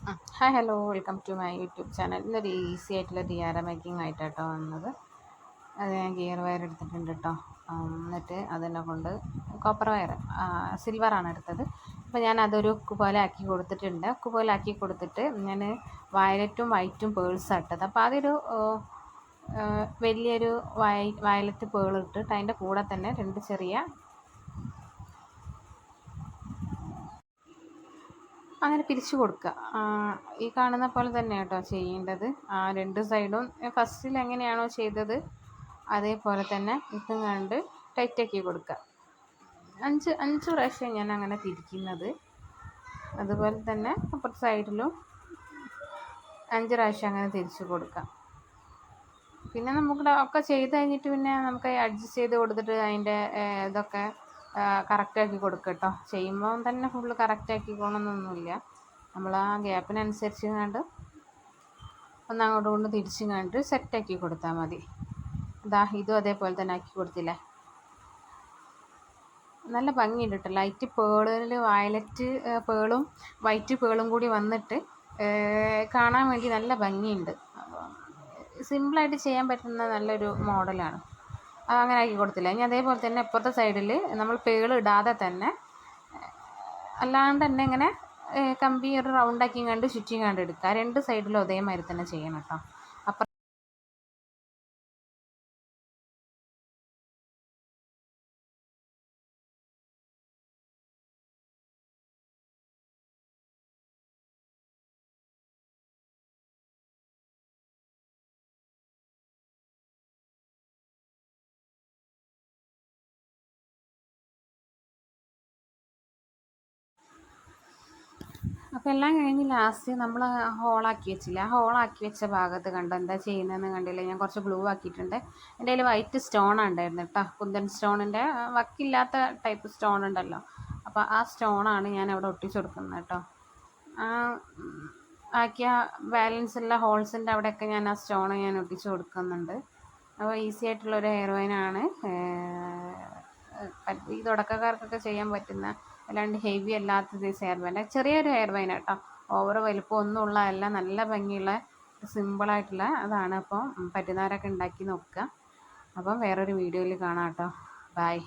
Hi hello welcome to my YouTube channel. ഇന്നൊരു easy ആയിട്ടുള്ള ദിയാര മേക്കിംഗ് ആയിട്ടാട്ടോ വന്നത്. അത് ഞാൻ ഗിയർ വയർ എടുത്തിട്ടുണ്ട് കേട്ടോ. എന്നിട്ട് അതിനെ കൊണ്ട് കോപ്പർ വയർ സിൽവറാണ് എടുത്തത്. അപ്പോൾ ഞാൻ അതൊരു ഉക്ക് പോലെ ആക്കി കൊടുത്തിട്ടുണ്ട്. ഉക്ക് പോലെ ആക്കി കൊടുത്തിട്ട് ഞാൻ വയലറ്റും വൈറ്റും പേൾസ് ഇട്ടത്. അപ്പോൾ അതൊരു വലിയൊരു വയലറ്റ് പേൾ ഇട്ടിട്ട് അതിൻ്റെ കൂടെ തന്നെ രണ്ട് ചെറിയ അങ്ങനെ പിരിച്ചു കൊടുക്കുക. ഈ കാണുന്ന പോലെ തന്നെ കേട്ടോ ചെയ്യേണ്ടത്. രണ്ട് സൈഡും ഫസ്റ്റിൽ എങ്ങനെയാണോ ചെയ്തത് അതേപോലെ തന്നെ ഇതും കണ്ട് ടൈറ്റാക്കി കൊടുക്കുക. അഞ്ച് പ്രാവശ്യം ഞാൻ അങ്ങനെ തിരിക്കുന്നത്. അതുപോലെ തന്നെ അപ്പുറത്തെ സൈഡിലും 5 പ്രാവശ്യം അങ്ങനെ തിരിച്ചു കൊടുക്കാം. പിന്നെ നമുക്ക് ഒക്കെ ചെയ്ത് കഴിഞ്ഞിട്ട് പിന്നെ നമുക്ക് അഡ്ജസ്റ്റ് ചെയ്ത് കൊടുത്തിട്ട് അതിൻ്റെ ഇതൊക്കെ കറക്റ്റാക്കി കൊടുക്കുക കേട്ടോ. ചെയ്യുമ്പോൾ തന്നെ ഫുള്ള് കറക്റ്റാക്കിക്കോണമെന്നൊന്നുമില്ല. നമ്മൾ ആ ഗ്യാപ്പിനനുസരിച്ച് കണ്ട് ഒന്ന് അങ്ങോട്ടും കൊണ്ട് തിരിച്ചും കണ്ട് സെറ്റാക്കി കൊടുത്താൽ മതി. ഇതും അതേപോലെ തന്നെ ആക്കി കൊടുത്തില്ലേ, നല്ല ഭംഗിയുണ്ട് കേട്ടോ. ലൈറ്റ് പേളിൽ വയലറ്റ് പേളും വൈറ്റ് പേളും കൂടി വന്നിട്ട് കാണാൻ വേണ്ടി നല്ല ഭംഗിയുണ്ട്. സിമ്പിളായിട്ട് ചെയ്യാൻ പറ്റുന്ന നല്ലൊരു മോഡലാണ്. അങ്ങനെ ആക്കി കൊടുത്തില്ല. ഇനി അതേപോലെ തന്നെ ഇപ്പുറത്തെ സൈഡിൽ നമ്മൾ പേൾ ഇടാതെ തന്നെ അല്ലാണ്ട് തന്നെ ഇങ്ങനെ കമ്പി ഒരു റൗണ്ടാക്കി കണ്ട് ചുറ്റി കണ്ട് എടുക്കുക. രണ്ട് സൈഡിലും അതേമാതിരി തന്നെ ചെയ്യണം കേട്ടോ. അപ്പം അപ്പോൾ എല്ലാം കഴിഞ്ഞ് ലാസ്റ്റ് നമ്മൾ ഹോളാക്കി വെച്ചില്ല, ആ ഹോളാക്കി വെച്ച ഭാഗത്ത് കണ്ടോ എന്താ ചെയ്യുന്നതെന്ന് കണ്ടില്ല. ഞാൻ കുറച്ച് ഗ്ലൂ ആക്കിയിട്ടുണ്ട്. എൻ്റെ കയ്യിൽ വൈറ്റ് സ്റ്റോണാണ് ഉണ്ടായിരുന്നു കേട്ടോ. കുന്തൻ സ്റ്റോണിൻ്റെ വക്കില്ലാത്ത ടൈപ്പ് സ്റ്റോൺ ഉണ്ടല്ലോ, അപ്പോൾ ആ സ്റ്റോണാണ് ഞാൻ അവിടെ ഒട്ടിച്ചു കൊടുക്കുന്നത് കേട്ടോ. ആക്കിയ ബാലൻസ് ഉള്ള ഹോൾസിൻ്റെ അവിടെയൊക്കെ ഞാൻ ആ സ്റ്റോൺ ഞാൻ ഒട്ടിച്ചു കൊടുക്കുന്നുണ്ട്. അപ്പോൾ ഈസി ആയിട്ടുള്ളൊരു ഹെയർ വൈനാണ്. ഈ തുടക്കക്കാർക്കൊക്കെ ചെയ്യാൻ പറ്റുന്ന, അല്ലാണ്ട് ഹെവി അല്ലാത്ത ഹെയർ വൈൻ, ചെറിയൊരു ഹെയർ വൈൻ കേട്ടോ. ഓവർ വലിപ്പം ഒന്നും ഉള്ളതല്ല, നല്ല ഭംഗിയുള്ള സിമ്പിളായിട്ടുള്ള അതാണ്. അപ്പോൾ പറ്റുന്നവരൊക്കെ ഉണ്ടാക്കി നോക്കുക. അപ്പം വേറൊരു വീഡിയോയിൽ കാണാം കേട്ടോ. ബൈ.